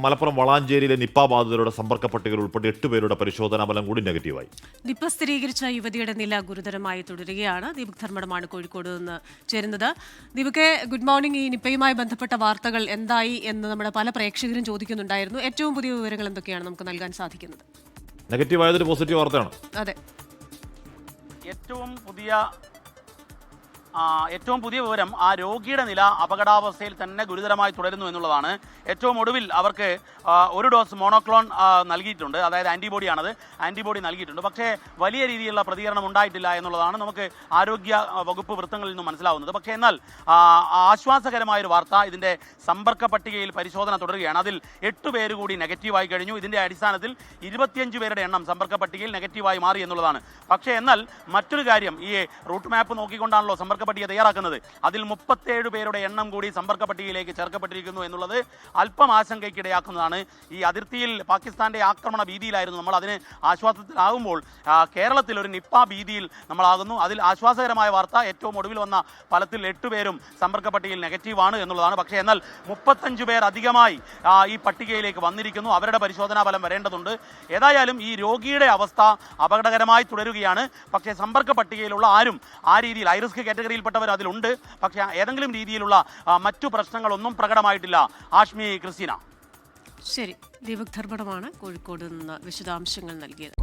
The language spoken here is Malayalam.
മലപ്പുറം വളാഞ്ചേരിയിലെ നിപ്പ ബാധിതരുടെ സമ്പർക്ക പട്ടികയിൽ ഉൾപ്പെടെ 8 പേരുടെ പരിശോധനാ ഫലം കൂടി നെഗറ്റീവായി. നിപ്പ സ്ഥിരീകരിച്ച യുവതിയുടെ നില ഗുരുതരമായി തുടരുകയാണ്. ദീപക് ധർമ്മടമാണ് കോഴിക്കോട് നിന്ന് ചേരുന്നത്. ദീപകെ, ഗുഡ് മോർണിംഗ്. ഈ നിപ്പയുമായി ബന്ധപ്പെട്ട വാർത്തകൾ എന്തായി എന്ന് നമ്മുടെ പല പ്രേക്ഷകരും ചോദിക്കുന്നുണ്ടായിരുന്നു. ഏറ്റവും പുതിയ വിവരങ്ങൾ എന്തൊക്കെയാണ് നമുക്ക് നൽകാൻ സാധിക്കുന്നത്? നെഗറ്റീവായതൊരു പോസിറ്റീവ് വാർത്തയാണ്. അതെ, ഏറ്റവും പുതിയ വിവരം ആ രോഗിയുടെ നില അപകടാവസ്ഥയിൽ തന്നെ ഗുരുതരമായി തുടരുന്നു എന്നുള്ളതാണ്. ഏറ്റവും ഒടുവിൽ അവർക്ക് ഒരു ഡോസ് മോണോക്ലോൺ നൽകിയിട്ടുണ്ട്, അതായത് ആന്റിബോഡി നൽകിയിട്ടുണ്ട്. പക്ഷേ വലിയ രീതിയിലുള്ള പ്രതികരണം ഉണ്ടായിട്ടില്ല എന്നുള്ളതാണ് നമുക്ക് ആരോഗ്യ വകുപ്പ് വൃത്തങ്ങളിൽ നിന്നും മനസ്സിലാവുന്നത്. പക്ഷേ എന്നാൽ ആശ്വാസകരമായൊരു വാർത്ത, ഇതിൻ്റെ സമ്പർക്ക പട്ടികയിൽ പരിശോധന തുടരുകയാണ്. അതിൽ 8 പേര് കൂടി നെഗറ്റീവായി കഴിഞ്ഞു. ഇതിൻ്റെ അടിസ്ഥാനത്തിൽ 25 പേരുടെ എണ്ണം സമ്പർക്ക പട്ടികയിൽ നെഗറ്റീവായി മാറി എന്നുള്ളതാണ്. പക്ഷേ എന്നാൽ മറ്റൊരു കാര്യം, ഈ റൂട്ട് മാപ്പ് നോക്കിക്കൊണ്ടാണല്ലോ സമ്പർക്ക പട്ടിക തയ്യാറാക്കുന്നത്. അതിൽ 37 പേരുടെ എണ്ണം കൂടി സമ്പർക്ക പട്ടികയിലേക്ക് ചേർക്കപ്പെട്ടിരിക്കുന്നു എന്നുള്ളത് അല്പം ആശങ്കയ്ക്കിടയാക്കുന്നതാണ്. ഈ അതിർത്തിയിൽ പാകിസ്ഥാന്റെ ആക്രമണ ഭീതിയിലായിരുന്നു നമ്മൾ, അതിന് ആശ്വാസത്തിലാകുമ്പോൾ കേരളത്തിൽ ഒരു നിപ്പ ഭീതിയിൽ നമ്മളാകുന്നു. അതിൽ ആശ്വാസകരമായ വാർത്ത, ഏറ്റവും ഒടുവിൽ വന്ന ഫലത്തിൽ 8 പേരും സമ്പർക്ക പട്ടികയിൽ നെഗറ്റീവാണ് എന്നുള്ളതാണ്. പക്ഷേ എന്നാൽ 35 പേർ അധികമായി ഈ പട്ടികയിലേക്ക് വന്നിരിക്കുന്നു. അവരുടെ പരിശോധനാ ഫലം വരേണ്ടതുണ്ട്. ഏതായാലും ഈ രോഗിയുടെ അവസ്ഥ അപകടകരമായി തുടരുകയാണ്. പക്ഷേ സമ്പർക്ക പട്ടികയിലുള്ള ആരും ആ രീതിയിൽ ഹൈറിസ്ക് കാറ്റഗറിയിൽപ്പെട്ടവർ അതിലുണ്ട്. പക്ഷേ ഏതെങ്കിലും രീതിയിലുള്ള മറ്റു പ്രശ്നങ്ങളൊന്നും പ്രകടമായിട്ടില്ല. ആഷ്മി, ക്രിസ്റ്റീന. ശരി. ദീപക് ധർമ്മടമാണ് കോഴിക്കോട് നിന്ന് വിശദാംശങ്ങൾ നൽകിയത്.